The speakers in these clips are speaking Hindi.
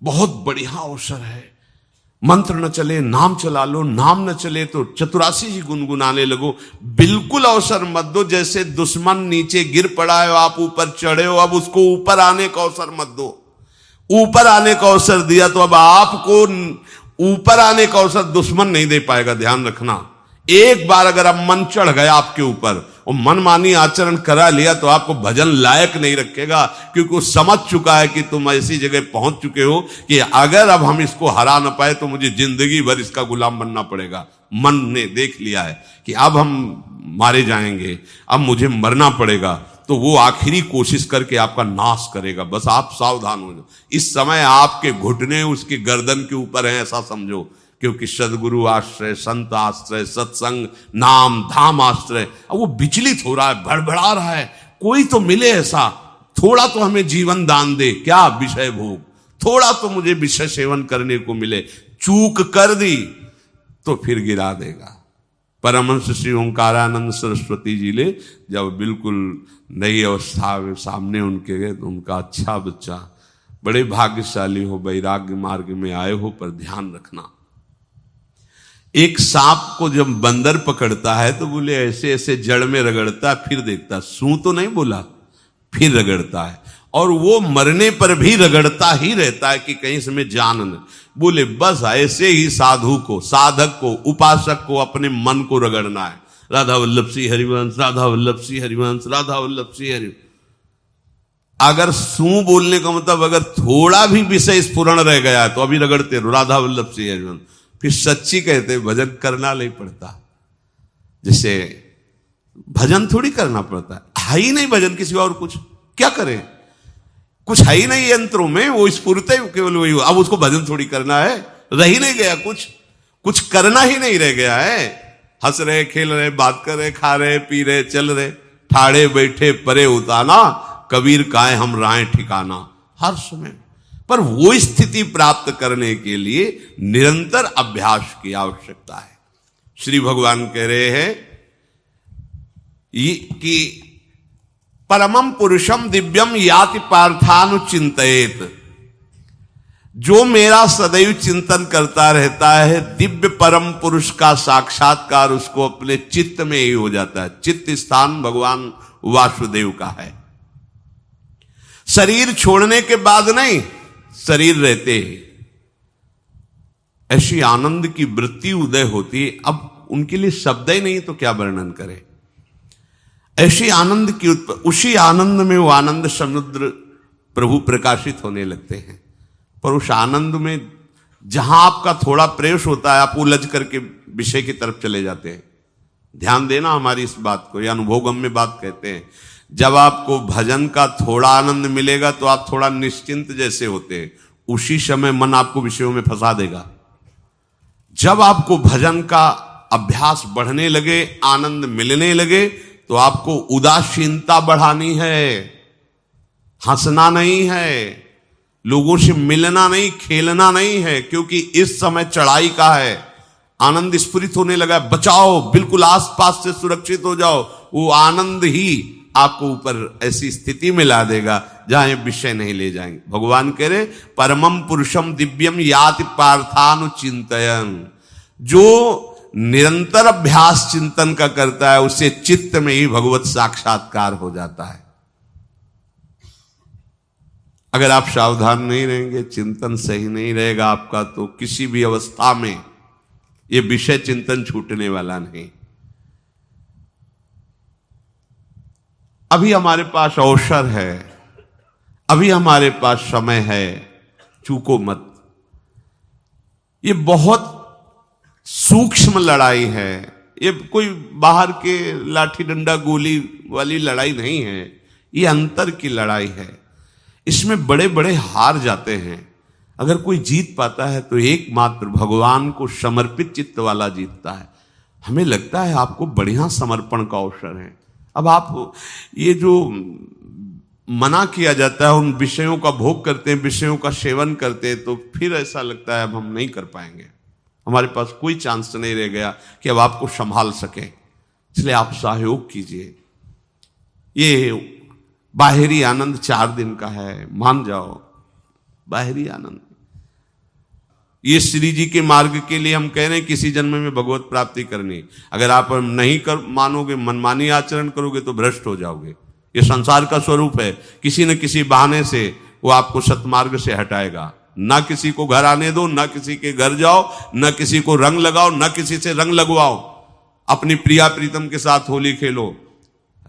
बहुत बढ़िया अवसर है। मंत्र न चले नाम चला लो, नाम न चले तो चतुरासी जी गुनगुनाने लगो। बिल्कुल अवसर मत दो। जैसे दुश्मन नीचे गिर पड़ा है, आप ऊपर चढ़े हो, अब उसको ऊपर आने का अवसर मत दो। ऊपर आने का अवसर दिया तो अब आपको ऊपर आने का अवसर दुश्मन नहीं दे पाएगा। ध्यान रखना, एक बार अगर अब मन चढ़ गया आपके ऊपर और मनमानी आचरण करा लिया तो आपको भजन लायक नहीं रखेगा, क्योंकि वो समझ चुका है कि तुम ऐसी जगह पहुंच चुके हो कि अगर अब हम इसको हरा ना पाए तो मुझे जिंदगी भर इसका गुलाम बनना पड़ेगा। मन ने देख लिया है कि अब हम मारे जाएंगे, अब मुझे मरना पड़ेगा, तो वो आखिरी कोशिश करके आपका नाश करेगा। बस आप सावधान हो जाओ। इस समय आपके घुटने उसकी गर्दन के ऊपर हैं, ऐसा समझो, क्योंकि सदगुरु आश्रय, संत आश्रय, सत्संग, नाम धाम आश्रय। अब वो विचलित हो रहा है, भड़बड़ा रहा है, कोई तो मिले ऐसा, थोड़ा तो हमें जीवन दान दे, क्या विषय भोग, थोड़ा तो मुझे विषय सेवन करने को मिले। चूक कर दी तो फिर गिरा देगा। परमहंस श्री ओंकारानंद सरस्वती जी ले जब बिल्कुल नई अवस्था में सामने उनके गए तो उनका, अच्छा बच्चा, बड़े भाग्यशाली हो, वैराग्य मार्ग में आए हो, पर ध्यान रखना, एक सांप को जब बंदर पकड़ता है तो बोले ऐसे ऐसे जड़ में रगड़ता है, फिर देखता, सू तो नहीं बोला, फिर रगड़ता है, और वो मरने पर भी रगड़ता ही रहता है कि कहीं इसमें जान न। बोले बस ऐसे ही साधु को, साधक को, उपासक को अपने मन को रगड़ना है। राधा वल्लभ सिंह हरिवंश, राधा वल्लभ सिंह हरिवंश, राधा वल्लभ सिंह हरिवंश। अगर सू बोलने का मतलब अगर थोड़ा भी विषय स्फुरण रह गया है तो अभी रगड़ते रहो, राधा वल्लभ सिंह हरिवंश। फिर सच्ची कहते भजन करना नहीं पड़ता। जैसे भजन थोड़ी करना पड़ता है ही नहीं भजन, किसी और कुछ क्या करें, कुछ है ही नहीं यंत्रों में, वो स्फूर्त केवल वही। अब उसको भजन थोड़ी करना है, रह ही नहीं गया, कुछ करना ही नहीं रह गया है। हंस रहे, खेल रहे, बात कर रहे, खा रहे, पी रहे, चल रहे, ठाड़े बैठे परे उताना, कबीर काहे हम राय ठिकाना। हर समय पर वो स्थिति प्राप्त करने के लिए निरंतर अभ्यास की आवश्यकता है। श्री भगवान कह रहे हैं कि परमम पुरुषम दिव्यम याति पार्थानुचिंतयेत। जो मेरा सदैव चिंतन करता रहता है, दिव्य परम पुरुष का साक्षात्कार उसको अपने चित्त में ही हो जाता है। चित्त स्थान भगवान वासुदेव का है। शरीर छोड़ने के बाद नहीं, शरीर रहते ही ऐसी आनंद की वृत्ति उदय होती है। अब उनके लिए शब्द ही नहीं तो क्या वर्णन करें। ऐसी आनंद की उसी आनंद में वो आनंद समुद्र प्रभु प्रकाशित होने लगते हैं। पर उस आनंद में जहां आपका थोड़ा प्रवेश होता है, आप उलझ करके विषय की तरफ चले जाते हैं। ध्यान देना हमारी इस बात को, यह अनुभवगम्य बात कहते हैं। जब आपको भजन का थोड़ा आनंद मिलेगा तो आप थोड़ा निश्चिंत जैसे होते हैं, उसी समय मन आपको विषयों में फंसा देगा। जब आपको भजन का अभ्यास बढ़ने लगे, आनंद मिलने लगे, तो आपको उदासीनता बढ़ानी है, हंसना नहीं है, लोगों से मिलना नहीं, खेलना नहीं है, क्योंकि इस समय चढ़ाई का है। आनंद स्फुरित होने लगा, बचाओ, बिल्कुल आसपास से सुरक्षित हो जाओ। वो आनंद ही आपको ऊपर ऐसी स्थिति में ला देगा जहां ये विषय नहीं ले जाएंगे। भगवान कह रहे परमम पुरुषम दिव्यम याति पार्थानुचिंतयन्। जो निरंतर अभ्यास चिंतन का करता है, उससे चित्त में ही भगवत साक्षात्कार हो जाता है। अगर आप सावधान नहीं रहेंगे, चिंतन सही नहीं रहेगा आपका, तो किसी भी अवस्था में यह विषय चिंतन छूटने वाला नहीं। अभी हमारे पास अवसर है, अभी हमारे पास समय है, चूको मत। ये बहुत सूक्ष्म लड़ाई है, ये कोई बाहर के लाठी डंडा गोली वाली लड़ाई नहीं है, ये अंतर की लड़ाई है। इसमें बड़े बड़े हार जाते हैं। अगर कोई जीत पाता है तो एकमात्र भगवान को समर्पित चित्त वाला जीतता है। हमें लगता है आपको बढ़िया समर्पण का अवसर है। अब आप ये जो मना किया जाता है, उन विषयों का भोग करते हैं, विषयों का सेवन करते हैं, तो फिर ऐसा लगता है अब हम नहीं कर पाएंगे, हमारे पास कोई चांस नहीं रह गया कि अब आपको संभाल सके। इसलिए आप सहयोग कीजिए। ये बाहरी आनंद 4 दिन का है, मान जाओ, बाहरी आनंद। ये श्री जी के मार्ग के लिए हम कह रहे हैं किसी जन्म में भगवत प्राप्ति करनी। अगर आप नहीं कर मानोगे, मनमानी आचरण करोगे तो भ्रष्ट हो जाओगे। ये संसार का स्वरूप है, किसी न किसी बहाने से वो आपको सतमार्ग से हटाएगा। ना किसी को घर आने दो, ना किसी के घर जाओ, ना किसी को रंग लगाओ, ना किसी से रंग लगवाओ। अपनी प्रिया प्रीतम के साथ होली खेलो।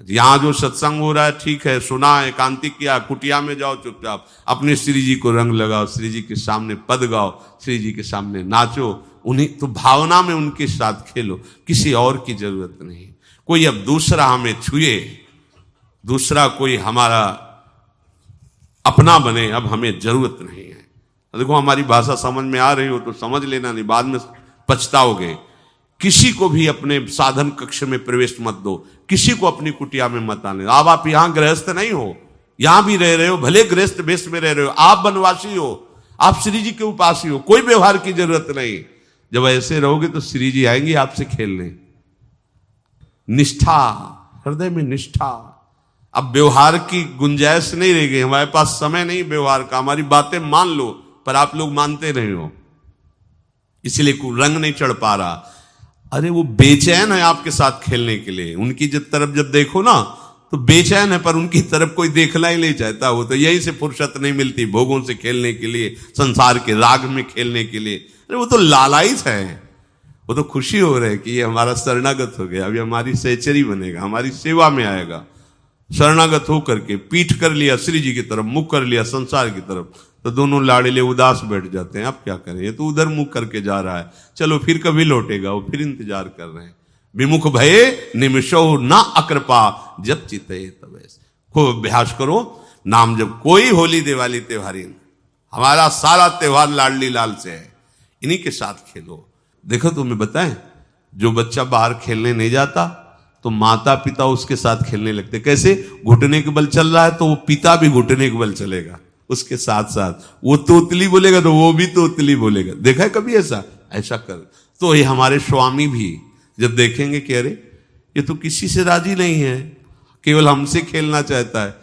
यहां जो सत्संग हो रहा है ठीक है, सुना, एकांतिक किया, कुटिया में जाओ चुपचाप, अपने श्री जी को रंग लगाओ, श्री जी के सामने पद गाओ, श्री जी के सामने नाचो, उन्हीं तो भावना में उनके साथ खेलो, किसी और की जरूरत नहीं। कोई अब दूसरा हमें छुए, दूसरा कोई हमारा अपना बने, अब हमें जरूरत नहीं है। देखो हमारी भाषा समझ में आ रही हो तो समझ लेना, नहीं बाद में पछताओगे। किसी को भी अपने साधन कक्ष में प्रवेश मत दो, किसी को अपनी कुटिया में मत आने। अब आप यहां गृहस्थ नहीं हो, यहां भी रह रहे हो, भले गृहस्थ वेश में रह रहे हो, आप वनवासी हो, आप श्री जी के उपासी हो, कोई व्यवहार की जरूरत नहीं। जब ऐसे रहोगे तो श्री जी आएंगे आपसे खेलने। निष्ठा, हृदय में निष्ठा। अब व्यवहार की गुंजाइश नहीं रह गई, हमारे पास समय नहीं व्यवहार का। हमारी बातें मान लो पर आप लोग मानते नहीं हो, इसलिए रंग नहीं चढ़ पा रहा। अरे वो बेचैन है आपके साथ खेलने के लिए, उनकी तरफ जब देखो ना तो बेचैन है, पर उनकी तरफ कोई देखना ही नहीं चाहता। वो तो यही से फुर्सत नहीं मिलती भोगों से खेलने के लिए, संसार के राग में खेलने के लिए। अरे वो तो लालायित है, वो तो खुशी हो रहे कि ये हमारा शरणागत हो गया, अभी हमारी सहचरी बनेगा, हमारी सेवा में आएगा। शरणागत होकर के पीठ कर लिया श्री जी की तरफ, मुख कर लिया संसार की तरफ, तो दोनों लाड़िले उदास बैठ जाते हैं। अब क्या करें, ये तो उधर मुख करके जा रहा है, चलो फिर कभी लौटेगा, वो फिर इंतजार कर रहे हैं। विमुख भये निमिषो ना अकृपा, जब चिते तब। खूब अभ्यास करो नाम जब। कोई होली दिवाली त्योहारी, हमारा सारा त्योहार लाडली लाल से है, इन्हीं के साथ खेलो। देखो तुम्हें बताएं, जो बच्चा बाहर खेलने नहीं जाता तो माता पिता उसके साथ खेलने लगते। कैसे? घुटने के बल चल रहा है तो वो पिता भी घुटने के बल चलेगा उसके साथ साथ। वो तोतली बोलेगा तो वो भी तोतली बोलेगा। देखा है कभी ऐसा? ऐसा कर। तो ये हमारे स्वामी भी जब देखेंगे कि अरे ये तो किसी से राजी नहीं है, केवल हमसे खेलना चाहता है,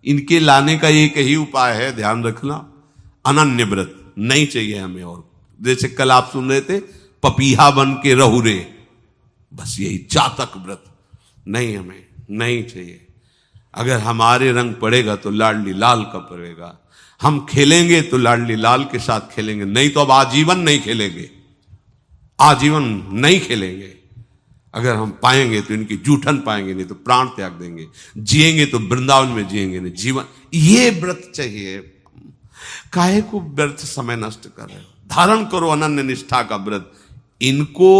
इनके लाने का एक ही उपाय है, ध्यान रखना, अनन्य व्रत नहीं चाहिए हमें। और जैसे कल आप सुन रहे थे, पपीहा बन के रहू रे, बस यही चातक व्रत नहीं, हमें नहीं चाहिए। अगर हमारे रंग पड़ेगा तो लाडली लाल का पड़ेगा, हम खेलेंगे तो लाडली लाल के साथ खेलेंगे, नहीं तो अब आजीवन नहीं खेलेंगे, आजीवन नहीं खेलेंगे। अगर हम पाएंगे तो इनकी जूठन पाएंगे, नहीं तो प्राण त्याग देंगे। जिएंगे तो वृंदावन में जिएंगे, नहीं जीवन। ये व्रत चाहिए। काहे को व्यर्थ समय नष्ट कर रहे हो? धारण करो अनन्य निष्ठा का व्रत। इनको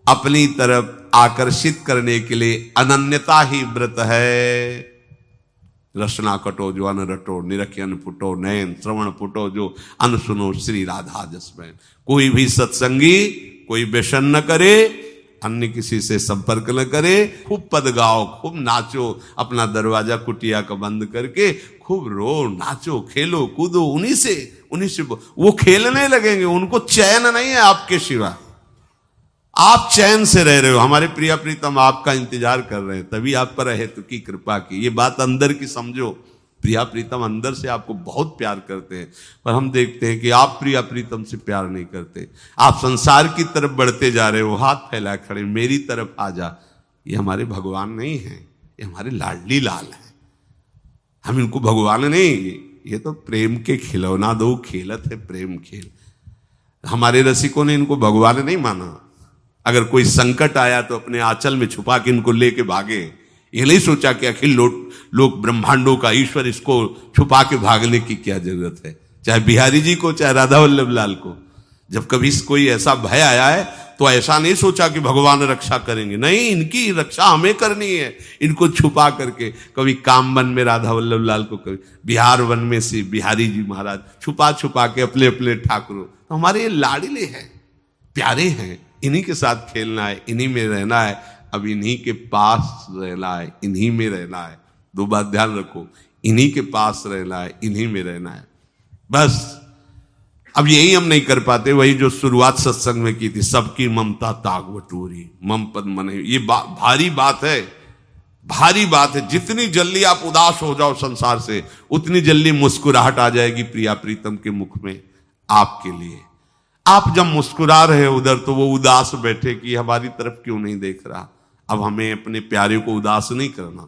अपनी तरफ आकर्षित करने के लिए अनन्यता ही व्रत है। रसना कटो जो अन रटो, निरखियन फुटो नयन, श्रवण फुटो जो अन सुनो, श्री राधा जसमैन। कोई भी सत्संगी कोई व्यसन न करे, अन्य किसी से संपर्क न करे, खूब पद गाओ, खूब नाचो, अपना दरवाजा कुटिया का बंद करके खूब रो, नाचो, खेलो, कूदो, उन्हीं से वो खेलने लगेंगे। उनको चैन नहीं है आपके सिवा, आप चैन से रह रहे हो। हमारे प्रिया प्रीतम आपका इंतजार कर रहे हैं, तभी आप पर हेतु की कृपा की। ये बात अंदर की समझो, प्रिया प्रीतम अंदर से आपको बहुत प्यार करते हैं, पर हम देखते हैं कि आप प्रिया प्रीतम से प्यार नहीं करते। आप संसार की तरफ बढ़ते जा रहे हो, हाथ फैला खड़े, मेरी तरफ आ जा। ये हमारे भगवान नहीं है, ये हमारे लाडली लाल हैं। हम इनको भगवान नहीं, ये तो प्रेम के खिलौना दो खेलत है, प्रेम खेल। हमारे रसिकों ने इनको भगवान नहीं माना। अगर कोई संकट आया तो अपने आंचल में छुपा के इनको लेके भागे। ये नहीं सोचा कि अखिल लोक ब्रह्मांडों का ईश्वर, इसको छुपा के भागने की क्या जरूरत है। चाहे बिहारी जी को, चाहे राधा वल्लभ लाल को, जब कभी कोई ऐसा भय आया है तो ऐसा नहीं सोचा कि भगवान रक्षा करेंगे, नहीं, इनकी रक्षा हमें करनी है। इनको छुपा करके, कभी काम वन में राधा वल्लभ लाल को, कभी बिहार वन में से बिहारी जी महाराज, छुपा छुपा के अपने अपने ठाकुरों। तो हमारे ये लाडले हैं, प्यारे हैं, इन्हीं के साथ खेलना है, इन्हीं में रहना है, अब इन्हीं के पास रहना है, इन्हीं में रहना है। दो बात ध्यान रखो, इन्हीं के पास रहना है, इन्हीं में रहना है, बस। अब यही हम नहीं कर पाते, वही जो शुरुआत सत्संग में की थी, सबकी ममता ताग बटोरी, मम पद मन। ये भारी बात है, भारी बात है। जितनी जल्दी आप उदास हो जाओ संसार से, उतनी जल्दी मुस्कुराहट आ जाएगी प्रिया प्रीतम के मुख में आपके लिए। आप जब मुस्कुरा रहे हो उधर, तो वो उदास बैठे कि हमारी तरफ क्यों नहीं देख रहा। अब हमें अपने प्यारे को उदास नहीं करना,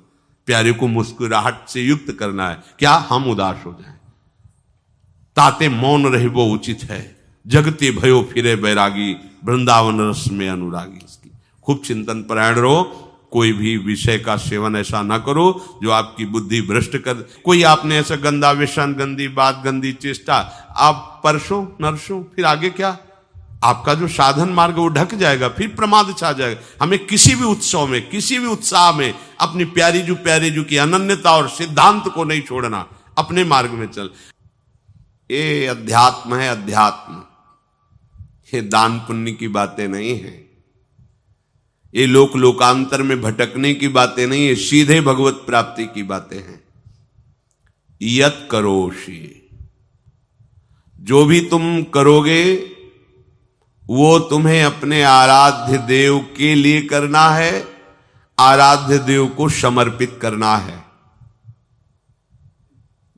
प्यारे को मुस्कुराहट से युक्त करना है। क्या हम उदास हो जाएं? ताते मौन रहे वो उचित है, जगते भयो फिरे बैरागी, वृंदावन रस में अनुरागी। इसकी खूब चिंतन परायण रहो। कोई भी विषय का सेवन ऐसा ना करो जो आपकी बुद्धि भ्रष्ट कर। कोई आपने ऐसा गंदा व्यसन, गंदी बात, गंदी चेष्टा आप परसों नरसों, फिर आगे क्या? आपका जो साधन मार्ग वो ढक जाएगा, फिर प्रमाद छा जाएगा। हमें किसी भी उत्सव में, किसी भी उत्साह में अपनी प्यारी जू की अनन्यता और सिद्धांत को नहीं छोड़ना, अपने मार्ग में चल। ये अध्यात्म है, अध्यात्म। ये दान पुण्य की बातें नहीं है, ये लोकांतर में भटकने की बातें नहीं है, सीधे भगवत प्राप्ति की बातें हैं। यत करोषि, जो भी तुम करोगे वो तुम्हें अपने आराध्य देव के लिए करना है, आराध्य देव को समर्पित करना है।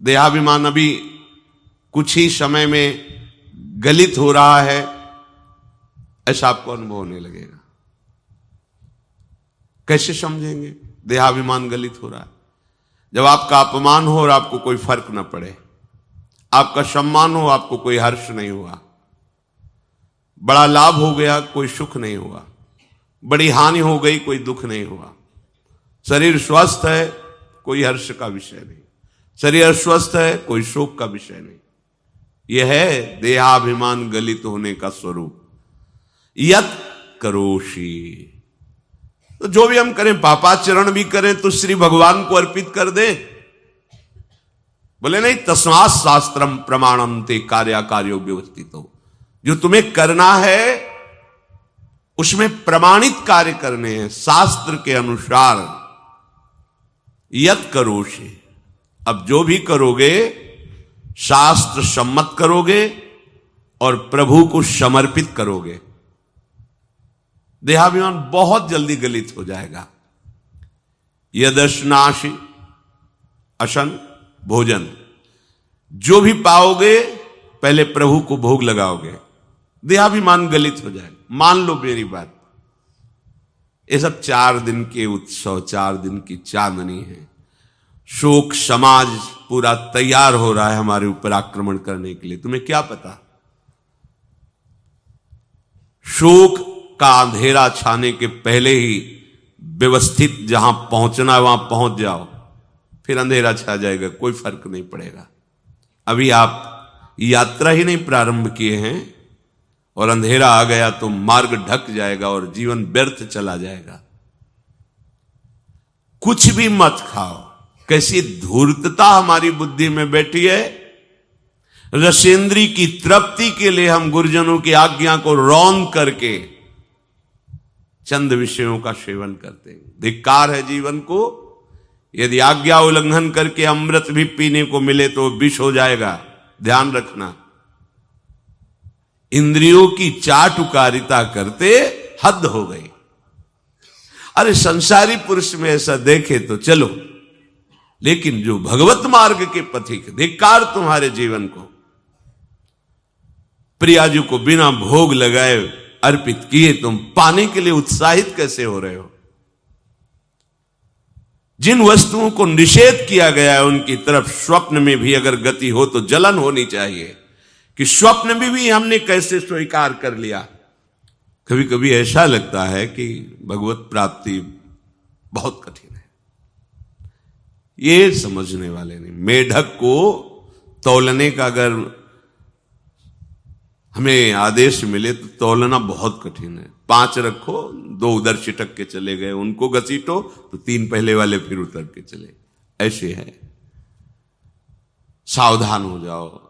देहाभिमान अभी कुछ ही समय में गलित हो रहा है, ऐसा आपको अनुभव होने लगेगा। कैसे समझेंगे देहाभिमान गलित हो रहा है? जब आपका अपमान हो और आपको कोई फर्क न पड़े, आपका सम्मान हो, आपको कोई हर्ष नहीं हुआ, बड़ा लाभ हो गया, कोई सुख नहीं हुआ, बड़ी हानि हो गई, कोई दुख नहीं हुआ, शरीर स्वस्थ है, कोई हर्ष का विषय नहीं, शरीर अस्वस्थ है, कोई शोक का विषय नहीं। यह है देहाभिमान गलित होने का स्वरूप। यत करोषि, तो जो भी हम करें, पापाचरण भी करें तो श्री भगवान को अर्पित कर दें। बोले नहीं, तस्मात् शास्त्रम प्रमाणम ते कार्याकार्यो व्यवस्थितो। जो तुम्हें करना है उसमें प्रमाणित कार्य करने हैं, शास्त्र के अनुसार। यत करोषि, अब जो भी करोगे शास्त्र सम्मत करोगे और प्रभु को समर्पित करोगे। देहाभिमान बहुत जल्दी गलित हो जाएगा। यदश्नाशि, अशन भोजन, जो भी पाओगे पहले प्रभु को भोग लगाओगे, देहाभिमान गलित हो जाएगा। मान लो मेरी बात, ये सब 4 दिन के उत्सव, 4 दिन की चांदनी है। शोक समाज पूरा तैयार हो रहा है हमारे ऊपर आक्रमण करने के लिए। तुम्हें क्या पता? शोक का अंधेरा छाने के पहले ही व्यवस्थित जहां पहुंचना है वहां पहुंच जाओ, फिर अंधेरा छा जाएगा, कोई फर्क नहीं पड़ेगा। अभी आप यात्रा ही नहीं प्रारंभ किए हैं और अंधेरा आ गया तो मार्ग ढक जाएगा और जीवन व्यर्थ चला जाएगा। कुछ भी मत खाओ। कैसी धूर्तता हमारी बुद्धि में बैठी है। रसेंद्री की तृप्ति के लिए हम गुरुजनों की आज्ञा को रौंद करके चंद विषयों का सेवन करते हैं। धिक्कार है जीवन को। यदि आज्ञा उल्लंघन करके अमृत भी पीने को मिले तो विष हो जाएगा, ध्यान रखना। इंद्रियों की चाटुकारिता करते हद हो गई। अरे संसारी पुरुष में ऐसा देखे तो चलो, लेकिन जो भगवत मार्ग के पथिक, धिक्कार तुम्हारे जीवन को। प्रियाजू को बिना भोग लगाए अर्पित किए तुम पाने के लिए उत्साहित कैसे हो रहे हो? जिन वस्तुओं को निषेध किया गया है उनकी तरफ स्वप्न में भी अगर गति हो तो जलन होनी चाहिए कि स्वप्न में भी हमने कैसे स्वीकार कर लिया। कभी कभी ऐसा लगता है कि भगवत प्राप्ति बहुत कठिन है, ये समझने वाले नहीं। मेढक को तौलने का अगर हमें आदेश मिले तो तौलना बहुत कठिन है। 5 रखो, 2 उधर छिटक के चले गए, उनको घसीटो तो 3 पहले वाले फिर उतर के चले, ऐसे है। सावधान हो जाओ।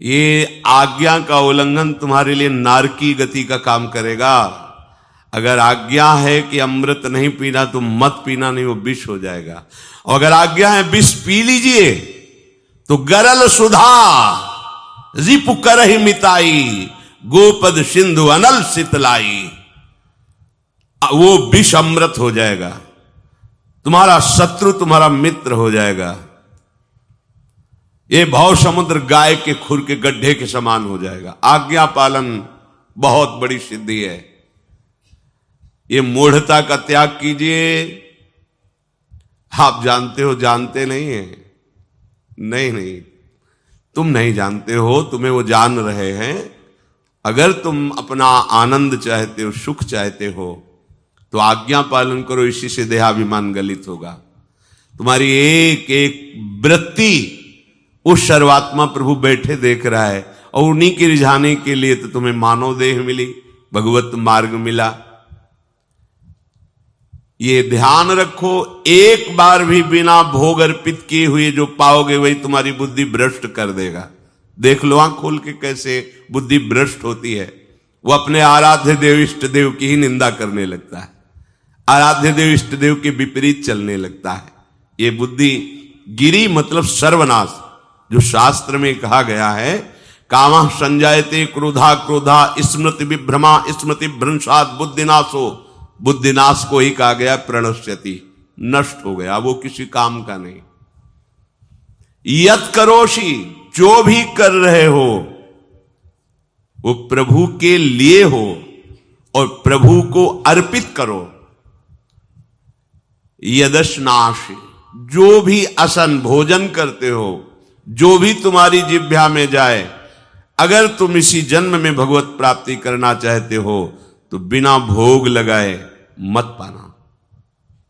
ये आज्ञा का उल्लंघन तुम्हारे लिए नारकी गति का काम करेगा। अगर आज्ञा है कि अमृत नहीं पीना तो मत पीना, नहीं वो विष हो जाएगा। और अगर आज्ञा है विष पी लीजिए तो गरल सुधा रिपु करहि मिताई, गोपद सिंधु अनल शीतलाई, वो विष अमृत हो जाएगा। तुम्हारा शत्रु तुम्हारा मित्र हो जाएगा। ये भव समुद्र गाय के खुर के गड्ढे के समान हो जाएगा। आज्ञा पालन बहुत बड़ी सिद्धि है। ये मूढ़ता का त्याग कीजिए। आप जानते हो, जानते नहीं है? नहीं, तुम नहीं जानते हो, तुम्हें वो जान रहे हैं। अगर तुम अपना आनंद चाहते हो, सुख चाहते हो, तो आज्ञा पालन करो। इसी से देहाभिमान गलित होगा। तुम्हारी एक एक वृत्ति उस सर्वात्मा प्रभु बैठे देख रहा है, और उन्हीं के रिझाने के लिए तो तुम्हें मानव देह मिली, भगवत मार्ग मिला। ये ध्यान रखो, एक बार भी बिना भोग अर्पित किए हुए जो पाओगे वही तुम्हारी बुद्धि भ्रष्ट कर देगा। देख लो आंख खोल के कैसे बुद्धि भ्रष्ट होती है। वो अपने आराध्य देव इष्ट देव की ही निंदा करने लगता है, आराध्य देव इष्ट देव के विपरीत चलने लगता है। ये बुद्धि गिरी मतलब सर्वनाश। जो शास्त्र में कहा गया है, कामः संजायते क्रोधा क्रोधा स्मृति विभ्रमा स्मृति भ्रंशात् बुद्धिनाशो, बुद्धिनाश को ही कहा गया प्रणश्यति, नष्ट हो गया, वो किसी काम का नहीं। यत करोषि, जो भी कर रहे हो वो प्रभु के लिए हो और प्रभु को अर्पित करो। यदश्नाशि, जो भी असन भोजन करते हो, जो भी तुम्हारी जिह्वा में जाए, अगर तुम इसी जन्म में भगवत प्राप्ति करना चाहते हो तो बिना भोग लगाए मत पाना,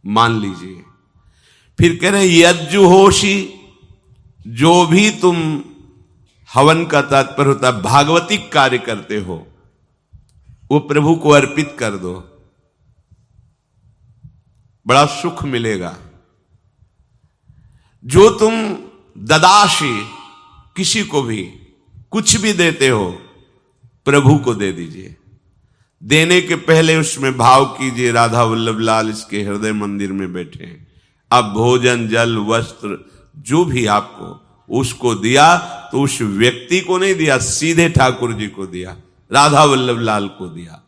मान लीजिए। फिर कह रहे यज्जुहोषि, जो भी तुम हवन का तात्पर्य होता है भागवतिक कार्य करते हो, वो प्रभु को अर्पित कर दो, बड़ा सुख मिलेगा। जो तुम ददाशी, किसी को भी कुछ भी देते हो, प्रभु को दे दीजिए। देने के पहले उसमें भाव कीजिए, राधा वल्लभ लाल इसके हृदय मंदिर में बैठे हैं। अब भोजन जल वस्त्र जो भी आपको उसको दिया तो उस व्यक्ति को नहीं दिया, सीधे ठाकुर जी को दिया, राधा वल्लभ लाल को दिया।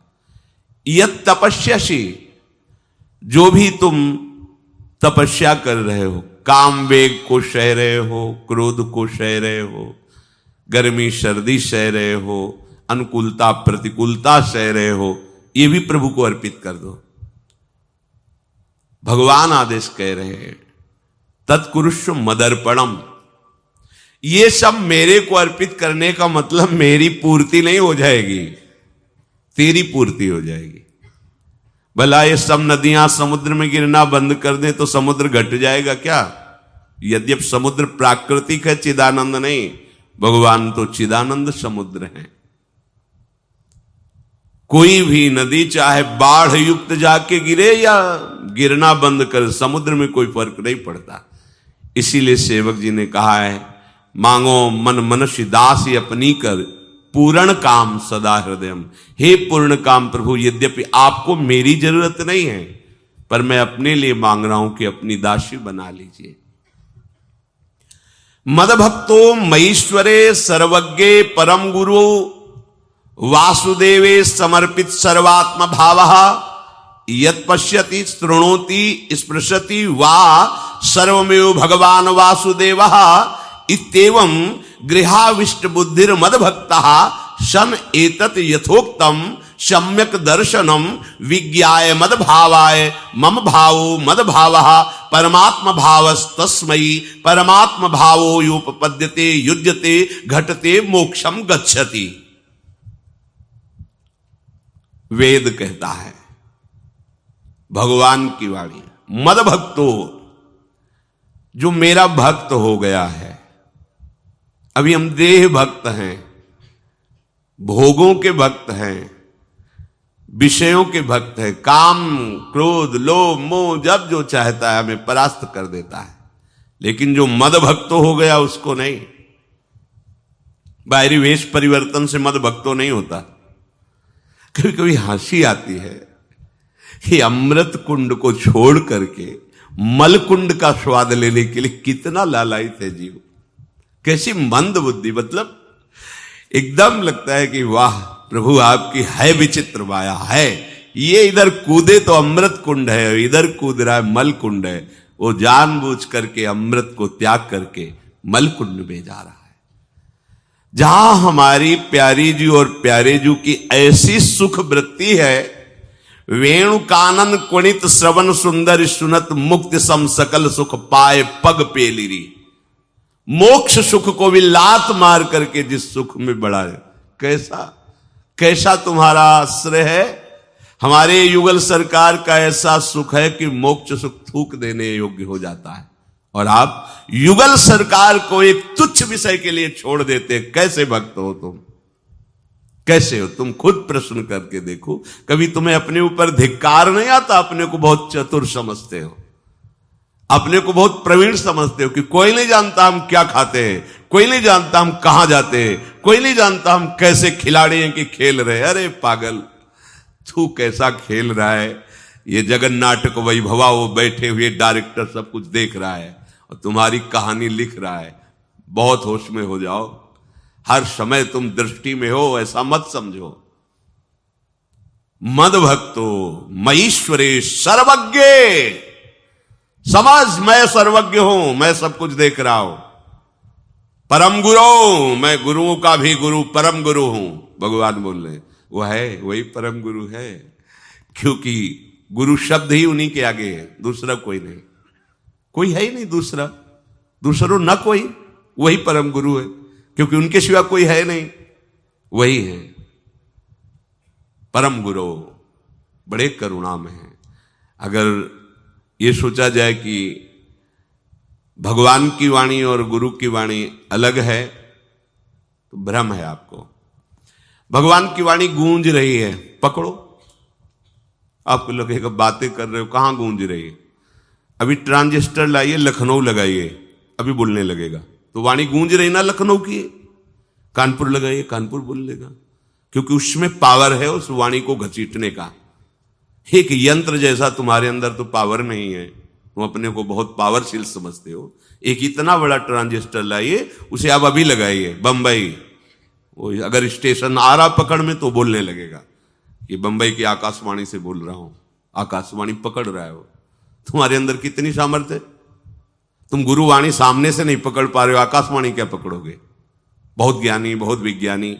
यत् तपस्यासी, जो भी तुम तपस्या कर रहे हो, काम वेग को सह रहे हो, क्रोध को सह रहे हो, गर्मी सर्दी सह रहे हो, अनुकूलता प्रतिकूलता सह रहे हो, ये भी प्रभु को अर्पित कर दो। भगवान आदेश कह रहे हैं तत्कुरुष्व मदर्पणम। ये सब मेरे को अर्पित करने का मतलब मेरी पूर्ति नहीं हो जाएगी, तेरी पूर्ति हो जाएगी। भला ये सब नदियां समुद्र में गिरना बंद कर दें तो समुद्र घट जाएगा क्या? यद्यपि समुद्र प्राकृतिक है, चिदानंद नहीं। भगवान तो चिदानंद समुद्र है। कोई भी नदी चाहे बाढ़ युक्त जाके गिरे या गिरना बंद कर, समुद्र में कोई फर्क नहीं पड़ता। इसीलिए सेवक जी ने कहा है, मांगो मन मनुष्य दासी अपनी कर, पूर्ण काम सदा हृदयम। हे पूर्ण काम प्रभु, यद्यपि आपको मेरी जरूरत नहीं है, पर मैं अपने लिए मांग रहा हूं कि अपनी दासी बना लीजिए। मद भक्तो मईश्वरे सर्वज्ञे परम गुरु वासुदेवे समर्पित सर्वात्म भावः यत् पश्यति शृणोति स्पृशति वा सर्वमेव भगवान वासुदेवः इत्येवं गृहाविष्ट बुद्धिर मद भक्तः सन एतत् यथोक्तम सम्यक दर्शनम विज्ञाय मद भावाय मम भावो मद भावः परमात्म भावस्तस्मै परमात्म भावो योपपद्यते युज्यते घटते मोक्षम गच्छति। वेद कहता है, भगवान की वाणी, मद भक्तो, जो मेरा भक्त हो गया है। अभी हम देह भक्त हैं, भोगों के भक्त हैं, विषयों के भक्त हैं। काम क्रोध लोभ मोह जब जो चाहता है हमें परास्त कर देता है। लेकिन जो मद भक्तो हो गया उसको नहीं। बाहरी वेश परिवर्तन से मद भक्तो नहीं होता। कभी कभी हंसी आती है कि अमृत कुंड को छोड़ करके मल कुंड का स्वाद लेने के लिए कितना लालायित है जीव। कैसी मंद बुद्धि, मतलब एकदम लगता है कि वाह प्रभु आपकी है विचित्र माया है। ये इधर कूदे तो अमृत कुंड है, इधर कूद रहा है मल कुंड है। वो जानबूझ करके अमृत को त्याग करके मलकुंड में जा रहा है। जहां हमारी प्यारी जी और प्यारे जी की ऐसी सुख वृत्ति है, वेणु कानन कुणित श्रवण सुंदर सुनत मुक्ति सम सकल सुख पाए पग पेलिरी। मोक्ष सुख को भी लात मार करके जिस सुख में बढ़ा है, कैसा तुम्हारा आश्रय है। हमारे युगल सरकार का ऐसा सुख है कि मोक्ष सुख थूक देने योग्य हो जाता है, और आप युगल सरकार को एक तुच्छ विषय के लिए छोड़ देते। कैसे भक्त हो तुम, कैसे हो तुम? खुद प्रश्न करके देखो। कभी तुम्हें अपने ऊपर धिक्कार नहीं आता? अपने को बहुत चतुर समझते हो, अपने को बहुत प्रवीण समझते हो कि कोई नहीं जानता हम क्या खाते हैं, कोई नहीं जानता हम कहां जाते हैं, कोई नहीं जानता हम कैसे खिलाड़ी हैं कि खेल रहे। अरे पागल, तू कैसा खेल रहा है। ये जगन नाटक वैभवा, वो बैठे हुए डायरेक्टर सब कुछ देख रहा है और तुम्हारी कहानी लिख रहा है। बहुत होश में हो जाओ, हर समय तुम दृष्टि में हो, ऐसा मत समझो। मद भक्तो मईश्वरे सर्वज्ञ, समझ मैं सर्वज्ञ हूं, मैं सब कुछ देख रहा हूं। परम गुरु, मैं गुरुओं का भी गुरु, परम गुरु हूं। भगवान बोल रहे वो है, वही परम गुरु है, क्योंकि गुरु शब्द ही उन्हीं के आगे है, दूसरा कोई नहीं, कोई है ही नहीं दूसरा, दूसरो न कोई, वही परम गुरु है, क्योंकि उनके सिवा कोई है नहीं, वही है परम गुरु। बड़े करुणा में है। अगर ये सोचा जाए कि भगवान की वाणी और गुरु की वाणी अलग है तो भ्रम है आपको। भगवान की वाणी गूंज रही है, पकड़ो। आपको लगेगा बातें कर रहे हो, कहां गूंज रही है? अभी ट्रांजिस्टर लाइए, लखनऊ लगाइए, अभी बोलने लगेगा। तो वाणी गूंज रही ना लखनऊ की। कानपुर लगाइए, कानपुर बोल लेगा, क्योंकि उसमें पावर है उस वाणी को घसीटने का। एक यंत्र जैसा तुम्हारे अंदर तो पावर नहीं है, तुम अपने को बहुत पावरशील समझते हो। एक इतना बड़ा ट्रांजिस्टर लाइए, उसे आप अभी लगाइए बंबई, वो अगर स्टेशन आ रहा पकड़ में तो बोलने लगेगा कि बंबई की आकाशवाणी से बोल रहा हूं। आकाशवाणी पकड़ रहा है वो। तुम्हारे अंदर कितनी सामर्थ्य है। तुम गुरुवाणी सामने से नहीं पकड़ पा रहे हो, आकाशवाणी क्या पकड़ोगे? बहुत ज्ञानी, बहुत विज्ञानी,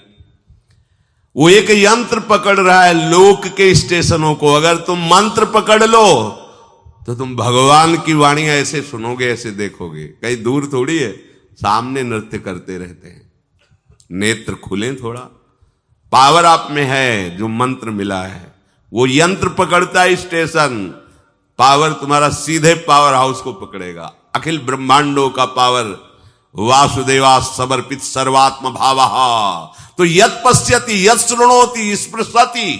वो एक यंत्र पकड़ रहा है लोक के स्टेशनों को। अगर तुम मंत्र पकड़ लो तो तुम भगवान की वाणी ऐसे सुनोगे, ऐसे देखोगे, कहीं दूर थोड़ी है, सामने नृत्य करते रहते हैं। नेत्र खुले थोड़ा, पावर आप में है, जो मंत्र मिला है वो यंत्र पकड़ता है स्टेशन, पावर तुम्हारा सीधे पावर हाउस को पकड़ेगा। अखिल ब्रह्मांडों का पावर वासुदेवा समर्पित सर्वात्म भावः, तो यत् पश्यति यत् शृणोति स्पृशति,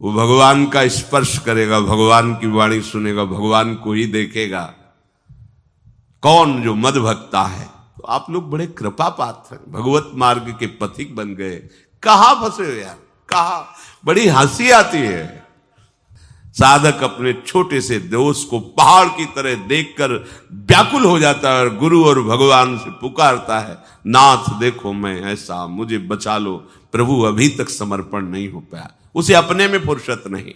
वो भगवान का स्पर्श करेगा, भगवान की वाणी सुनेगा, भगवान को ही देखेगा। कौन? जो मद भक्ता है। तो आप लोग बड़े कृपा पात्र हैं, भगवत मार्ग के पथिक बन गए। कहां फंसे हो यार, कहां? बड़ी हंसी आती है। साधक अपने छोटे से दोष को पहाड़ की तरह देखकर व्याकुल हो जाता है और गुरु और भगवान से पुकारता है, नाथ देखो मैं ऐसा, मुझे बचा लो। प्रभु अभी तक समर्पण नहीं हो पाया, उसे अपने में फुर्सत नहीं।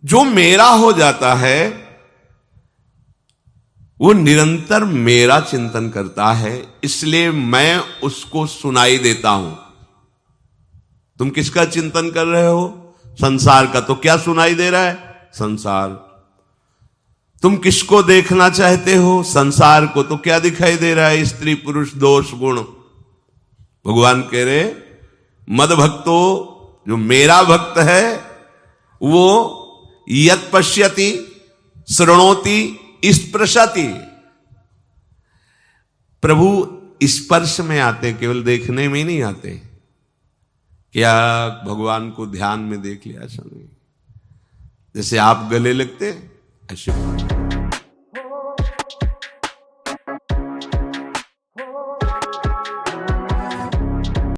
जो मेरा हो जाता है वो निरंतर मेरा चिंतन करता है, इसलिए मैं उसको सुनाई देता हूं। तुम किसका चिंतन कर रहे हो? संसार का। तो क्या सुनाई दे रहा है? संसार। तुम किसको देखना चाहते हो? संसार को। तो क्या दिखाई दे रहा है? स्त्री पुरुष दोष गुण। भगवान कह रहे मद भक्तो, जो मेरा भक्त है वो यत् पश्यति शृणोति स्पृशति। प्रभु स्पर्श में आते, केवल देखने में नहीं आते। क्या भगवान को ध्यान में देख लिया? ऐसा नहीं। जैसे आप गले लगते ऐसे